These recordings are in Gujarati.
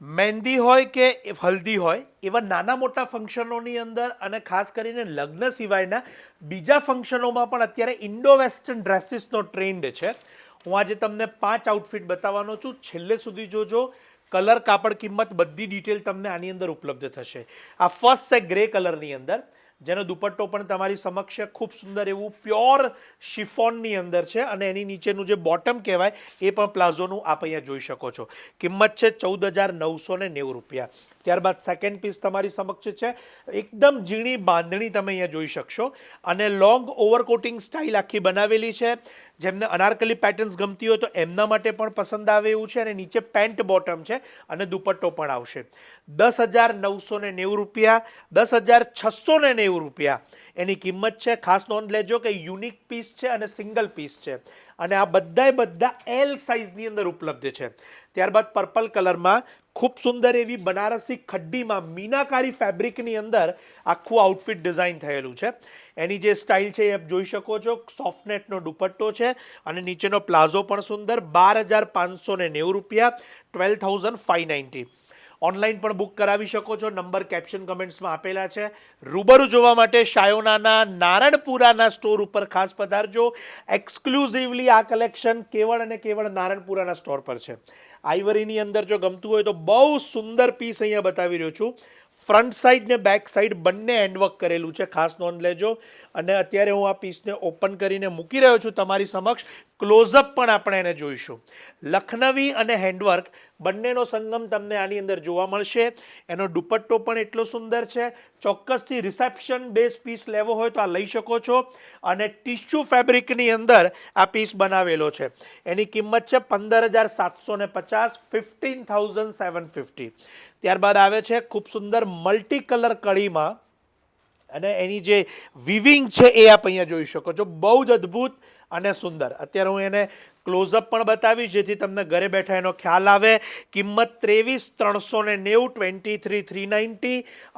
મહેંદી હોય કે હલ્દી હોય એવા નાના મોટા ફંક્શનોની અંદર અને ખાસ કરીને લગ્ન સિવાયના બીજા ફંક્શનોમાં પણ અત્યારે ઇન્ડો વેસ્ટર્ન ડ્રેસીસનો ટ્રેન્ડ છે. હું આજે તમને 5 આઉટફિટ બતાવવાનો છું. છેલ્લે સુધી જોજો. કલર, કાપડ, કિંમત બધી ડિટેલ તમને આની અંદર ઉપલબ્ધ થશે. આ ફર્સ્ટ છે ગ્રે કલરની અંદર, જેનો દુપટ્ટો પણ તમારી સમક્ષ ખૂબ સુંદર એવું પ્યોર શિફોનની અંદર છે અને એની નીચેનું જે બોટમ કહેવાય એ પણ પ્લાઝોનું આપ અહીંયા જોઈ શકો છો. કિંમત છે 14,990 રૂપિયા. ત્યારબાદ સેકન્ડ પીસ તમારી સમક્ષ છે, એકદમ ઝીણી બાંધણી તમે અહીંયા જોઈ શકશો અને લોંગ ઓવરકોટિંગ સ્ટાઇલ આખી બનાવેલી છે. જેમને અનારકલી પેટર્ન્સ ગમતી હોય તો એમના માટે પણ પસંદ આવે એવું છે અને નીચે પેન્ટ બોટમ છે અને દુપટ્ટો પણ આવશે. 10,990 રૂપિયા, 10,690 રૂપિયા એની કિંમત છે. ખાસ નોંધ લેજો કે યુનિક પીસ છે અને સિંગલ પીસ છે અને આ બધા એલ સાઇઝની અંદર ઉપલબ્ધ છે. ત્યારબાદ પર્પલ કલરમાં ખૂબ સુંદર એવી બનારસી ખડ્ડીમાં મીનાકારી ફેબ્રિકની અંદર આખું આઉટફિટ ડિઝાઇન થયેલું છે. એની જે સ્ટાઇલ છે એ જોઈ શકો છો. સોફ્ટનેટનો દુપટ્ટો છે અને નીચેનો પ્લાઝો પણ સુંદર. 12,590 રૂપિયા, 12,590. ઓનલાઈન પણ બુક કરાવી શકો છો. નંબર કેપ્શન કમેન્ટ્સમાં આપેલા છે. રૂબરૂ જોવા માટે શાયોનાના નારણપુરાના સ્ટોર ઉપર ખાસ પધારજો. એક્સક્લુઝિવલી આ કલેક્શન કેવળ અને કેવળ નારણપુરાના સ્ટોર પર છે. આઈવરીની અંદર જો ગમતું હોય તો બહુ સુંદર પીસ અહીંયા બતાવી રહ્યો છું. ફ્રન્ટ સાઈડ ને બેક સાઈડ બંને હેન્ડવર્ક કરેલું છે, ખાસ નોંધ લેજો. અને અત્યારે હું આ પીસને ઓપન કરીને મૂકી રહ્યો છું તમારી સમક્ષ. ક્લોઝઅપ પણ આપણે એને જોઈશું. લખનવી અને હેન્ડવર્ક બંનેનો સંગમ તમને આની અંદર જોવા મળશે. એનો દુપટ્ટો પણ એટલો સુંદર છે. ચોક્કસથી રિસેપ્શન બેઝ પીસ લેવો હોય તો આ લઈ શકો છો અને ટિશ્યુ ફેબ્રિકની અંદર આ પીસ બનાવેલો છે. એની કિંમત છે 15,750, 15,750. ત્યારબાદ આવે છે ખૂબ સુંદર મલ્ટી કલર કળીમાં અને એની જે વિવિંગ છે એ આપ અહીંયા જોઈ શકો છો. બહુ જ અદ્ભુત અને સુંદર. અત્યારે હું એને ક્લોઝઅપ પણ બતાવીશ જેથી તમને ઘરે બેઠા એનો ખ્યાલ આવે. કિંમત 23,390, 23,390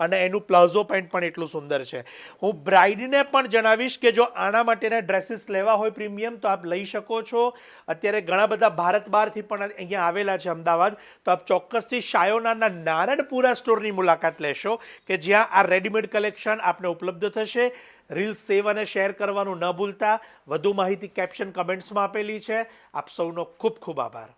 અને એનું પ્લાઝો પેન્ટ પણ એટલું સુંદર છે. હું બ્રાઇડને પણ જણાવીશ કે જો આના માટેના ડ્રેસીસ લેવા હોય પ્રીમિયમ તો આપ લઈ શકો છો. અત્યારે ઘણા બધા ભારત બહારથી પણ અહીંયા આવેલા છે અમદાવાદ, તો આપ ચોક્કસથી શાયોનાના નારણપુરા સ્ટોરની મુલાકાત લેશો કે જ્યાં આ રેડીમેડ કલેક્શન આપને ઉપલબ્ધ થશે. રીલ્સ સેવ અને શેર કરવાનું ન ભૂલતા. વધુ માહિતી કેપ્શન કમેન્ટ્સમાં આપેલી છે. આપ સૌનો ખૂબ ખૂબ આભાર.